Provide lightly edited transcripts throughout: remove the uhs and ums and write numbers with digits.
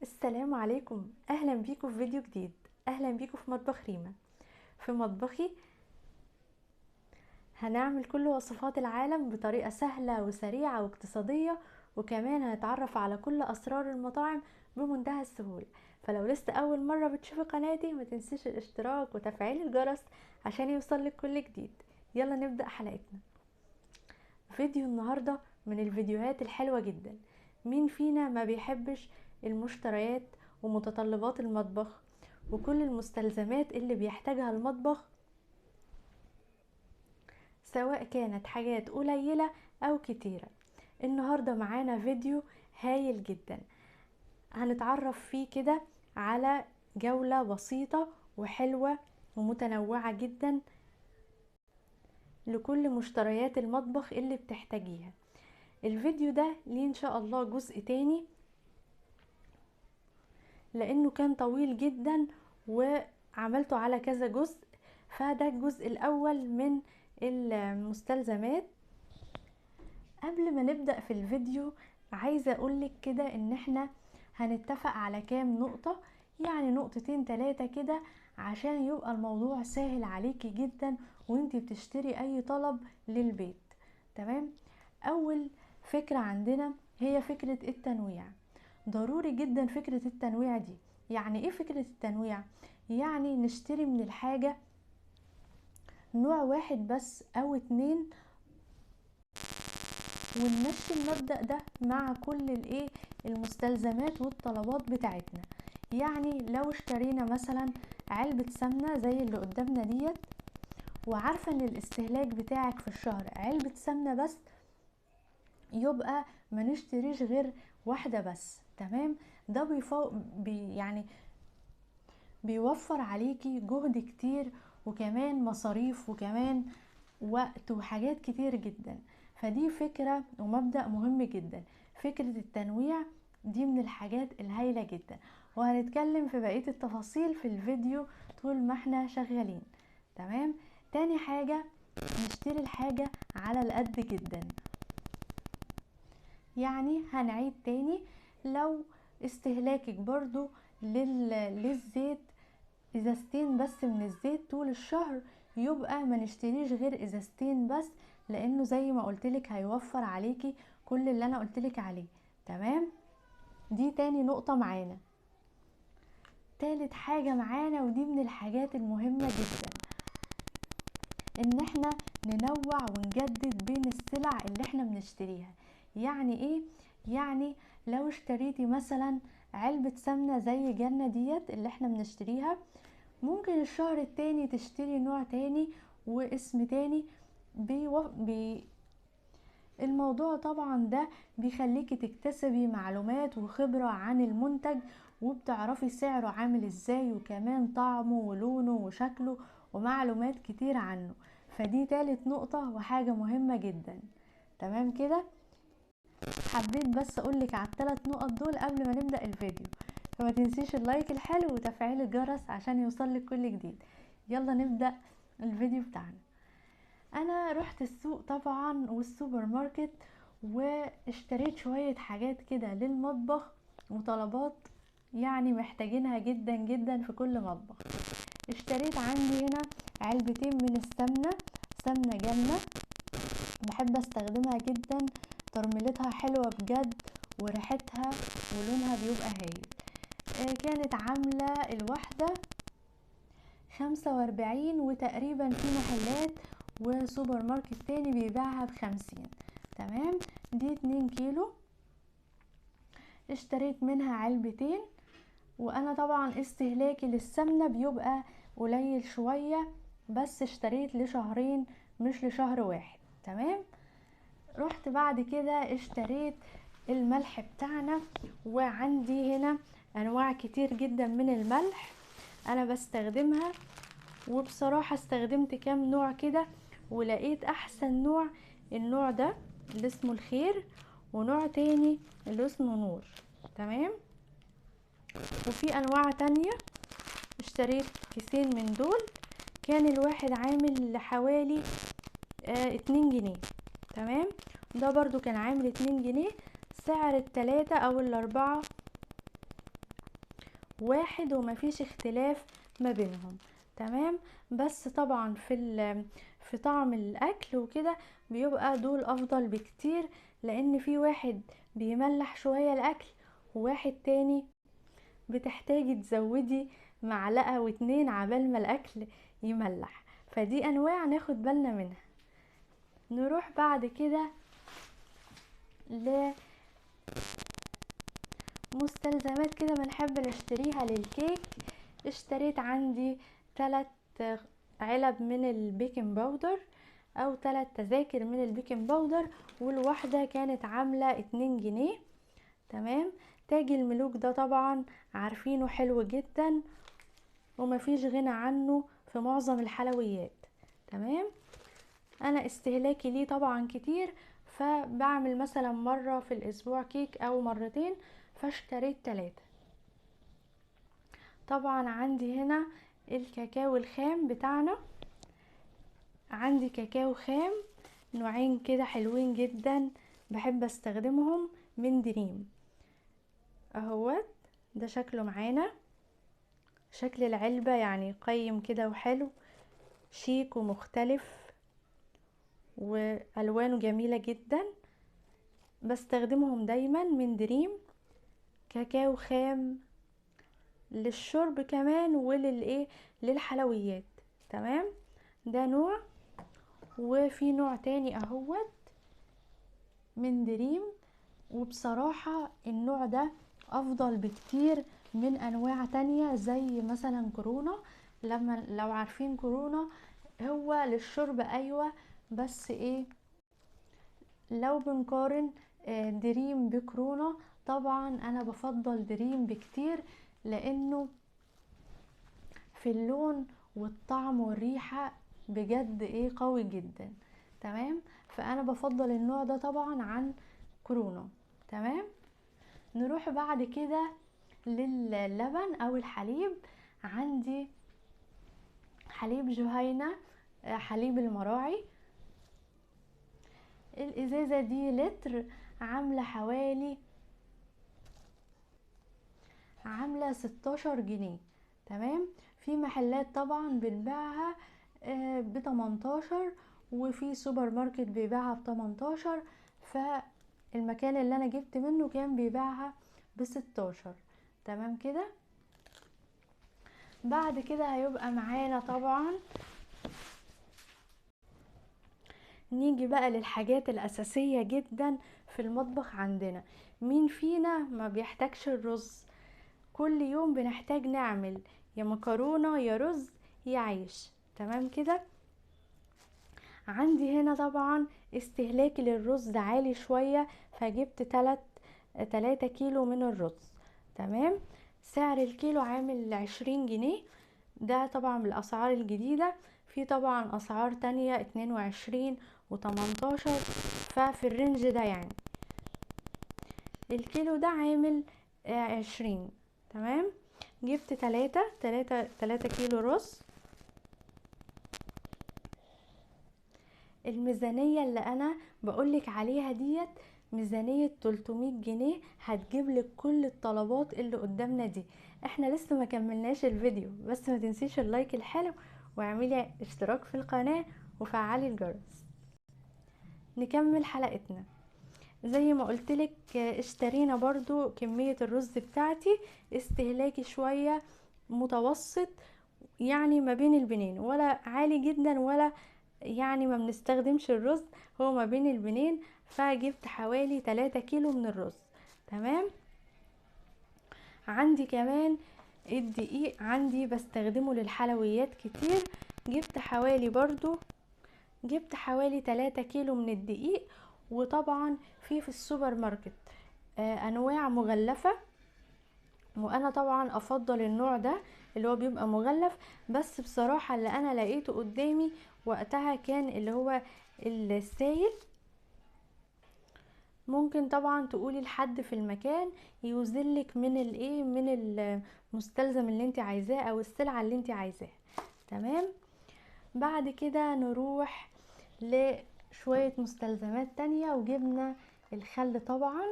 السلام عليكم، اهلا بيكم في فيديو جديد. اهلا بيكم في مطبخ ريما. في مطبخي هنعمل كل وصفات العالم بطريقة سهلة وسريعة واقتصادية، وكمان هنتعرف على كل اسرار المطاعم بمنتهى السهولة. فلو لسه اول مرة بتشوفي قناتي ما تنسيش الاشتراك وتفعيل الجرس عشان يوصلك كل جديد. يلا نبدأ حلقتنا. فيديو النهاردة من الفيديوهات الحلوة جدا. مين فينا ما بيحبش المشتريات ومتطلبات المطبخ وكل المستلزمات اللي بيحتاجها المطبخ، سواء كانت حاجات قليلة او كتيرة؟ النهاردة معانا فيديو هايل جدا، هنتعرف فيه كده على جولة بسيطة وحلوة ومتنوعة جدا لكل مشتريات المطبخ اللي بتحتاجيها. الفيديو ده ليه ان شاء الله جزء تاني لانه كان طويل جدا وعملته على كذا جزء، فده الجزء الاول من المستلزمات. قبل ما نبدأ في الفيديو عايزة اقولك كده ان احنا هنتفق على كام نقطة، يعني نقطتين تلاتة كده عشان يبقى الموضوع سهل عليكي جدا وانتي بتشتري اي طلب للبيت. تمام. اول فكرة عندنا هي فكرة التنويع. ضروري جدا فكرة التنويع دي. يعني ايه فكرة التنويع؟ يعني نشتري من الحاجة نوع واحد بس او اتنين ونمشي المبدأ ده مع كل المستلزمات والطلبات بتاعتنا. يعني لو اشترينا مثلا علبة سمنة زي اللي قدامنا ديت، وعارفة ان الاستهلاك بتاعك في الشهر علبة سمنة بس، يبقى ما نشتريش غير واحدة بس. تمام. ده يعني بيوفر عليكي جهد كتير وكمان مصاريف وكمان وقت وحاجات كتير جدا. فدي فكرة ومبدأ مهم جدا. فكرة التنويع دي من الحاجات الهايلة جدا، وهنتكلم في بقية التفاصيل في الفيديو طول ما احنا شغالين. تمام. تاني حاجة، نشتري الحاجة على القد جدا. يعني هنعيد تاني، لو استهلاكك برضو للزيت ازازتين بس من الزيت طول الشهر، يبقى ما نشتريش غير ازازتين بس، لانه زي ما قلتلك هيوفر عليكي كل اللي انا قلتلك عليه. تمام. دي تاني نقطة معانا. تالت حاجة معانا ودي من الحاجات المهمة جدا، ان احنا ننوع ونجدد بين السلع اللي احنا بنشتريها. يعني ايه؟ يعني لو اشتريتي مثلا علبة سمنة زي جنة ديت اللي احنا بنشتريها، ممكن الشهر التاني تشتري نوع تاني واسم تاني. الموضوع طبعا ده بيخليكي تكتسبي معلومات وخبرة عن المنتج، وبتعرفي سعره عامل ازاي وكمان طعمه ولونه وشكله ومعلومات كتير عنه. فدي تالت نقطة وحاجة مهمة جدا. تمام كده. حبيت بس اقولك على الثلاث نقط دول قبل ما نبدأ الفيديو، فما تنسيش اللايك الحلو وتفعيل الجرس عشان يوصلك كل جديد. يلا نبدأ الفيديو بتاعنا. انا رحت السوق طبعا والسوبر ماركت واشتريت شوية حاجات كده للمطبخ وطلبات يعني محتاجينها جدا جدا في كل مطبخ. اشتريت عندي هنا علبتين من السمنة، سمنة جنة، بحب استخدمها جدا، ترميلتها حلوة بجد وريحتها ولونها بيبقى هايل. كانت عاملة الواحدة 45، وتقريبا في محلات وسوبر ماركت تاني بيبيعها ب50. تمام. دي 2 كيلو، اشتريت منها علبتين. وانا طبعا استهلاكي للسمنة بيبقى قليل شوية، بس اشتريت لشهرين مش لشهر واحد. تمام. رحت بعد كده اشتريت الملح بتاعنا، وعندي هنا انواع كتير جدا من الملح انا بستخدمها، وبصراحة استخدمت كام نوع كده ولقيت احسن نوع النوع ده اللي اسمه الخير، ونوع تاني اللي اسمه نور. تمام. وفي انواع تانية اشتريت كيسين من دول، كان الواحد عامل حوالي 2 جنيه. تمام. ده برضو كان عامل 2 جنيه. سعر ال3 او ال4 واحد ومفيش اختلاف ما بينهم. تمام. بس طبعا في طعم الاكل وكده بيبقى دول افضل بكتير، لان في واحد بيملح شوية الاكل، وواحد تاني بتحتاجي تزودي معلقة واتنين عبال ما الاكل يملح. فدي انواع ناخد بالنا منها. نروح بعد كده لمستلزمات كده بنحب نشتريها للكيك. اشتريت عندي 3 علب من البيكنج باودر، او 3 تذاكر من البيكنج باودر، والواحدة كانت عاملة 2 جنيه. تمام. تاج الملوك ده طبعا عارفينه حلو جدا ومفيش غنى عنه في معظم الحلويات. تمام. انا استهلاكي ليه طبعا كتير، فبعمل مثلا مرة في الاسبوع كيك او مرتين، فاشتريت 3. طبعا عندي هنا الكاكاو الخام بتاعنا. عندي كاكاو خام نوعين كده حلوين جدا بحب استخدمهم من دريم اهوت. ده شكله معانا، شكل العلبة يعني قيم كده وحلو شيك ومختلف والوانه جميلة جدا. بستخدمهم دايما من دريم. كاكاو خام للشرب كمان وللايه للحلويات. تمام. ده نوع، وفي نوع تاني اهوت من دريم. وبصراحة النوع ده افضل بكتير من انواع تانية زي مثلا كورونا. لو عارفين كورونا هو للشرب ايوه، بس ايه لو بنقارن دريم بكورونا، طبعا انا بفضل دريم بكتير، لانه في اللون والطعم والريحة بجد ايه قوي جدا. تمام. فانا بفضل النوع ده طبعا عن كورونا. تمام. نروح بعد كده لللبن او الحليب. عندي حليب جهينة، حليب المراعي. الازازة دي لتر، عاملة 16 جنيه. تمام. في محلات طبعا بتباعها ب18، وفي سوبر ماركت بيباعها ب18. فالمكان اللي انا جبت منه كان بيباعها ب16. تمام كده. بعد كده هيبقى معانا طبعا، نيجي بقى للحاجات الأساسية جدا في المطبخ عندنا. مين فينا ما بيحتاجش الرز؟ كل يوم بنحتاج نعمل يا مكرونة يا رز يا عيش. تمام كده. عندي هنا طبعا استهلاكي للرز عالي شوية، فجبت 3 كيلو من الرز. تمام. سعر الكيلو عامل 20 جنيه. ده طبعا بالاسعار الجديدة. في طبعا اسعار تانية 22 و18، ففي الرينج ده يعني الكيلو ده عامل 20. تمام. جبت 3 كيلو رز. الميزانية اللي انا بقولك عليها ديت ميزانية 300 جنيه هتجيبلك كل الطلبات اللي قدامنا دي. احنا لسه ما كملناش الفيديو، بس ما تنسيش اللايك الحلو واعملي اشتراك في القناة وفعلي الجرس. نكمل حلقتنا. زي ما قلتلك اشترينا برضو كمية الرز بتاعتي استهلاكي شوية متوسط، يعني ما بين البنين، ولا عالي جدا ولا يعني ما بنستخدمش الرز، هو ما بين البنين. فجبت حوالي 3 كيلو من الرز. تمام. عندي كمان الدقيق، عندي بستخدمه للحلويات كتير. جبت حوالي 3 كيلو من الدقيق. وطبعا في السوبر ماركت انواع مغلفة، وانا طبعا افضل النوع ده اللي هو بيبقى مغلف. بس بصراحة اللي انا لقيته قدامي وقتها كان اللي هو السايل. ممكن طبعا تقولي لحد في المكان يوزنلك من الايه من المستلزم اللي انت عايزاه او السلعة اللي انت عايزاها. تمام. بعد كده نروح لشوية مستلزمات تانية، وجبنا الخل طبعا،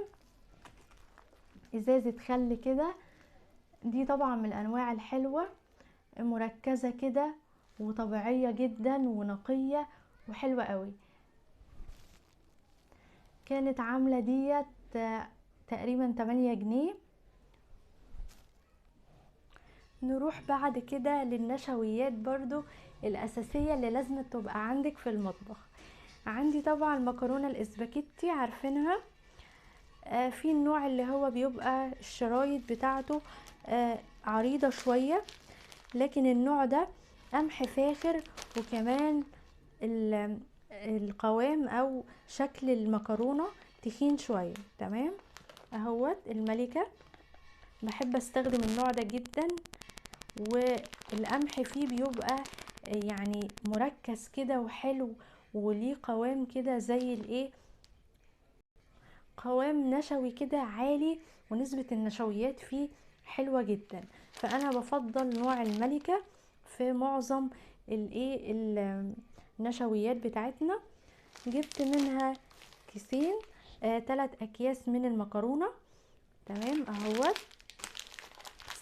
ازازة خل كده دي طبعا من الانواع الحلوة، مركزة كده وطبيعية جدا ونقية وحلوة قوي. كانت عاملة ديت تقريبا 8 جنيه. نروح بعد كده للنشويات برضو الأساسية اللي لازم تبقى عندك في المطبخ. عندي طبعا المكرونة الاسباجيتي، عارفينها. في النوع اللي هو بيبقى الشرايط بتاعته عريضة شوية، لكن النوع ده قمح فاخر، وكمان القوام او شكل المكرونة تخين شوية. تمام اهوت الملكة، بحب استخدم النوع ده جدا، والقمح فيه بيبقى يعني مركز كده وحلو، وليه قوام كده زي الايه، قوام نشوي كده عالي، ونسبة النشويات فيه حلوة جدا. فانا بفضل نوع الملكة في معظم الايه النشويات بتاعتنا. جبت منها كيسين، 3 اكياس من المكرونة. تمام اهوت،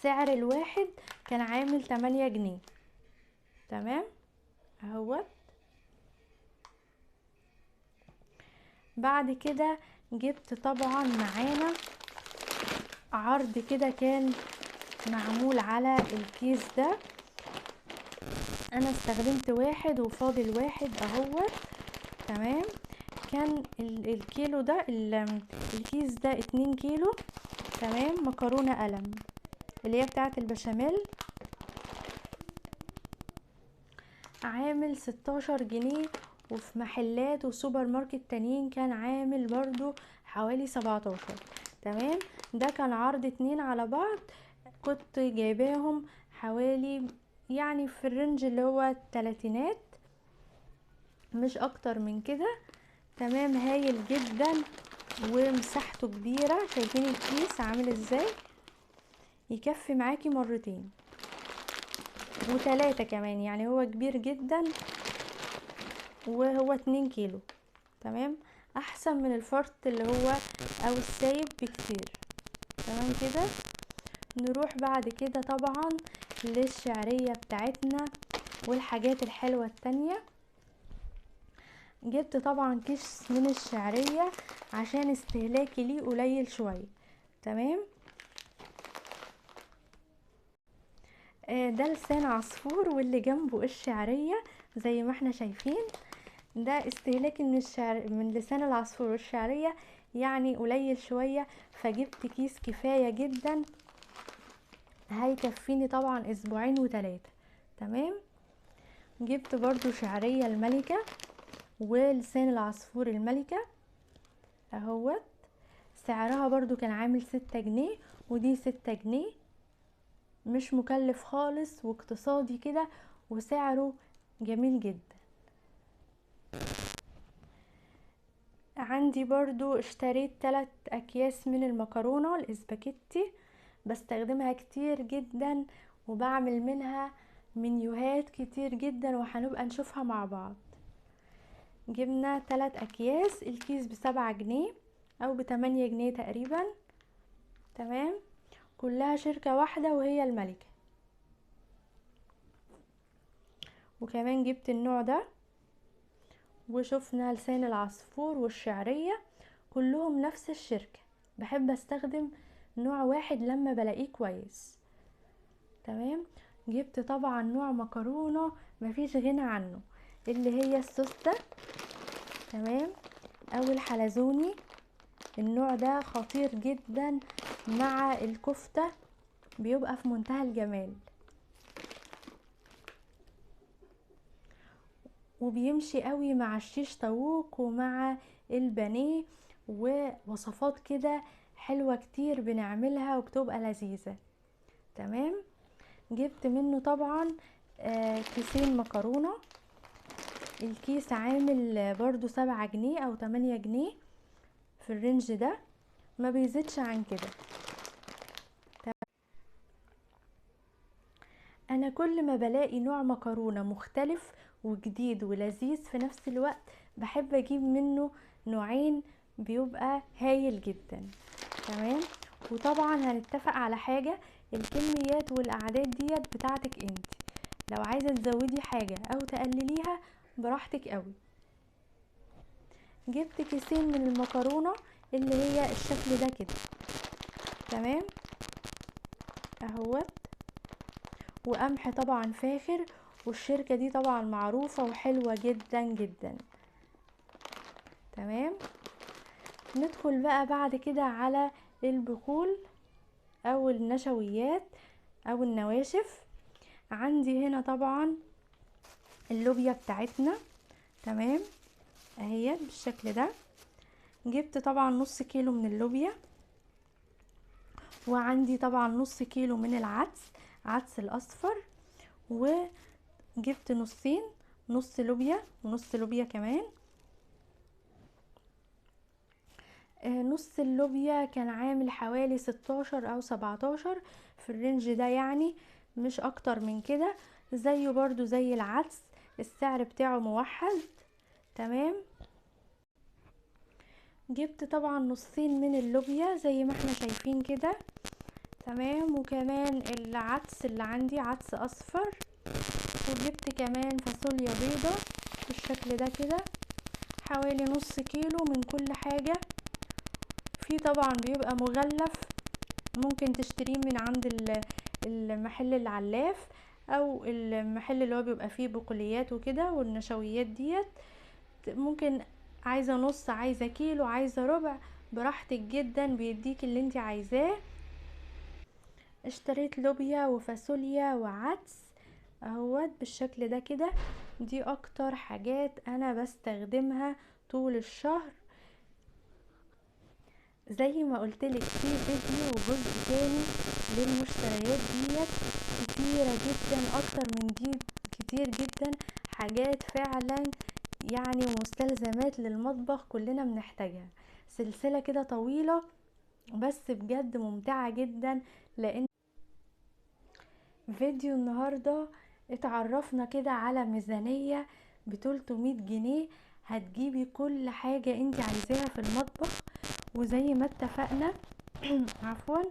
سعر الواحد كان عامل 8 جنيه. تمام اهوت. بعد كده جبت طبعا معانا عرض كده كان معمول على الكيس ده، انا استخدمت واحد وفاضل واحد اهوت. تمام، كان الكيلو ده الكيس ده 2 كيلو. تمام، مكرونة قلم اللي هي بتاعت البشاميل، عامل 16 جنيه. وفي محلات وسوبر ماركت تانيين كان عامل برضو حوالي 17. تمام، ده كان عرض 2 على بعض، كنت جايباهم حوالي يعني في الرنج اللي هو التلاتينات، مش اكتر من كده. تمام، هايل جدا ومساحته كبيرة، شايفين الكيس عامل ازاي، يكفي معاكي مرتين و3 كمان، يعني هو كبير جدا وهو 2 كيلو. تمام، احسن من الفرط اللي هو او السايب بكتير. تمام كده. نروح بعد كده طبعا للشعرية بتاعتنا والحاجات الحلوة التانية. جبت طبعا كيس من الشعرية عشان استهلاكي ليه قليل شوية. تمام، ده لسان عصفور واللي جنبه الشعرية زي ما احنا شايفين. ده استهلاكي من لسان العصفور والشعرية يعني قليل شوية، فجبت كيس كفاية جدا، هيكفيني طبعا اسبوعين و3. تمام، جبت برضو شعرية الملكة ولسان العصفور الملكة اهوت، سعرها برضو كان عامل 6 جنيه، ودي 6 جنيه، مش مكلف خالص واقتصادي كده، وسعره جميل جدا. عندي برضو اشتريت 3 اكياس من المكرونة الاسباجيتي، بستخدمها كتير جدا وبعمل منها منيوهات كتير جدا، وهنبقى نشوفها مع بعض. جبنا 3 اكياس، الكيس ب7 جنيه او ب8 جنيه تقريبا. تمام، كلها شركة واحدة وهي الملكة. وكمان جبت النوع ده، وشفنا لسان العصفور والشعرية كلهم نفس الشركة، بحب استخدم نوع واحد لما بلاقيه كويس. تمام، جبت طبعا نوع مكرونة مفيش غنى عنه، اللي هي السوستة. تمام، او الحلزوني، النوع ده خطير جدا مع الكفتة، بيبقى في منتهى الجمال، وبيمشي قوي مع الشيش طاووق ومع البانيه، ووصفات كده حلوة كتير بنعملها وبتبقى لذيذة. تمام، جبت منه طبعا كيسين مكرونة، الكيس عامل برضو 7 جنيه او 8 جنيه، في الرينج ده ما بيزيدش عن كده. انا كل ما بلاقي نوع مكرونة مختلف وجديد ولذيذ في نفس الوقت بحب اجيب منه نوعين، بيبقى هايل جدا. تمام، وطبعا هنتفق على حاجة، الكميات والاعداد ديت بتاعتك انت، لو عايزة تزودي حاجة او تقلليها براحتك قوي. جبت كيسين من المكرونة اللي هي الشكل ده كده، تمام اهوت، وقمح طبعا فاخر، والشركة دي طبعا معروفة وحلوة جدا جدا، تمام. ندخل بقى بعد كده على البقول او النشويات او النواشف. عندي هنا طبعا اللوبيا بتاعتنا، تمام اهي بالشكل ده. جبت طبعا نص كيلو من اللوبيا، وعندي طبعا نص كيلو من العدس، عدس الاصفر، وجبت نصين، نص لوبيا ونص لوبيا كمان. نص اللوبيا كان عامل حوالي 16 او 17 في الرينج ده، يعني مش اكتر من كده، زيه برضو زي العدس، السعر بتاعه موحد، تمام. جبت طبعا نصين من اللوبيا زي ما احنا شايفين كده، تمام. وكمان العدس اللي عندي عدس اصفر، وجبت كمان فاصوليا بيضة بالشكل ده كده، حوالي نص كيلو من كل حاجة. في طبعا بيبقى مغلف، ممكن تشتريه من عند المحل العلاف او المحل اللي هو بيبقى فيه بقوليات وكده والنشويات ديت. ممكن عايزة نص، عايزة كيلو، عايزة ربع، براحتك جدا، بيديك اللي انت عايزاه. اشتريت لوبيا وفاصوليا وعدس اهوت بالشكل ده كده. دي اكتر حاجات انا بستخدمها طول الشهر. زي ما قلتلك في فيديو وجزء تاني للمشتريات ديت كتيرة جدا، اكتر من دي كتير جدا، حاجات فعلا يعني مستلزمات للمطبخ كلنا بنحتاجها، سلسلة كده طويلة بس بجد ممتعة جدا. لان فيديو النهاردة اتعرفنا كده على ميزانية ب300 جنيه، هتجيبي كل حاجة انت عايزاها في المطبخ. وزي ما اتفقنا عفوا،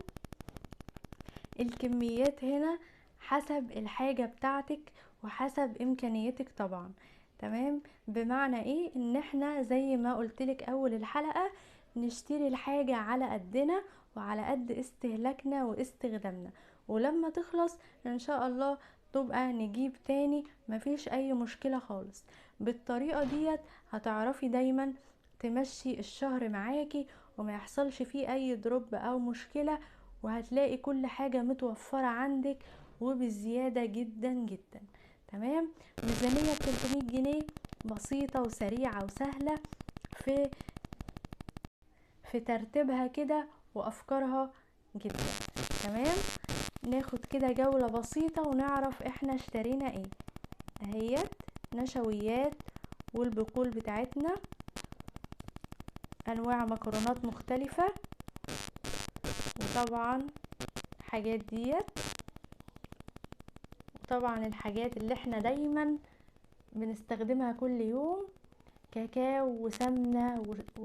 الكميات هنا حسب الحاجة بتاعتك وحسب امكانيتك طبعا، تمام. بمعنى ايه؟ ان احنا زي ما قلتلك اول الحلقة، نشتري الحاجة على قدنا وعلى قد استهلاكنا واستخدامنا، ولما تخلص ان شاء الله تبقى نجيب تاني، مفيش اي مشكلة خالص. بالطريقة ديت هتعرفي دايما تمشي الشهر معاكي وما يحصلش فيه اي دروب او مشكلة، وهتلاقي كل حاجة متوفرة عندك وبزيادة جدا جدا، تمام. ميزانية 300 جنيه بسيطة وسريعة وسهلة في ترتيبها كده وافكارها جدا، تمام. ناخد كده جولة بسيطة ونعرف احنا اشترينا ايه. اهيت نشويات والبقول بتاعتنا، انواع مكرونات مختلفة، وطبعا حاجات ديت، وطبعا الحاجات اللي احنا دايما بنستخدمها كل يوم، كاكاو وسمنة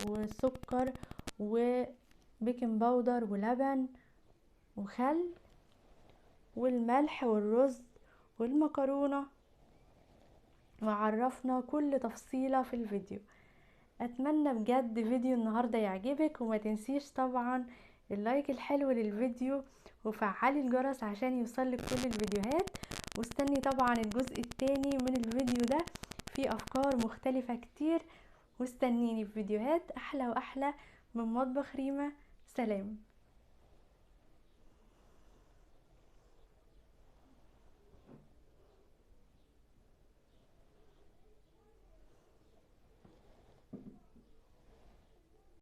وسكر وبيكنج باودر ولبن وخل والملح والرز والمكرونة، وعرفنا كل تفصيلة في الفيديو. اتمنى بجد فيديو النهاردة يعجبك، وما تنسيش طبعا اللايك الحلو للفيديو وفعلي الجرس عشان يوصلك كل الفيديوهات، واستني طبعا الجزء التاني من الفيديو ده فيه افكار مختلفة كتير، واستنيني في فيديوهات احلى واحلى من مطبخ ريما. سلام.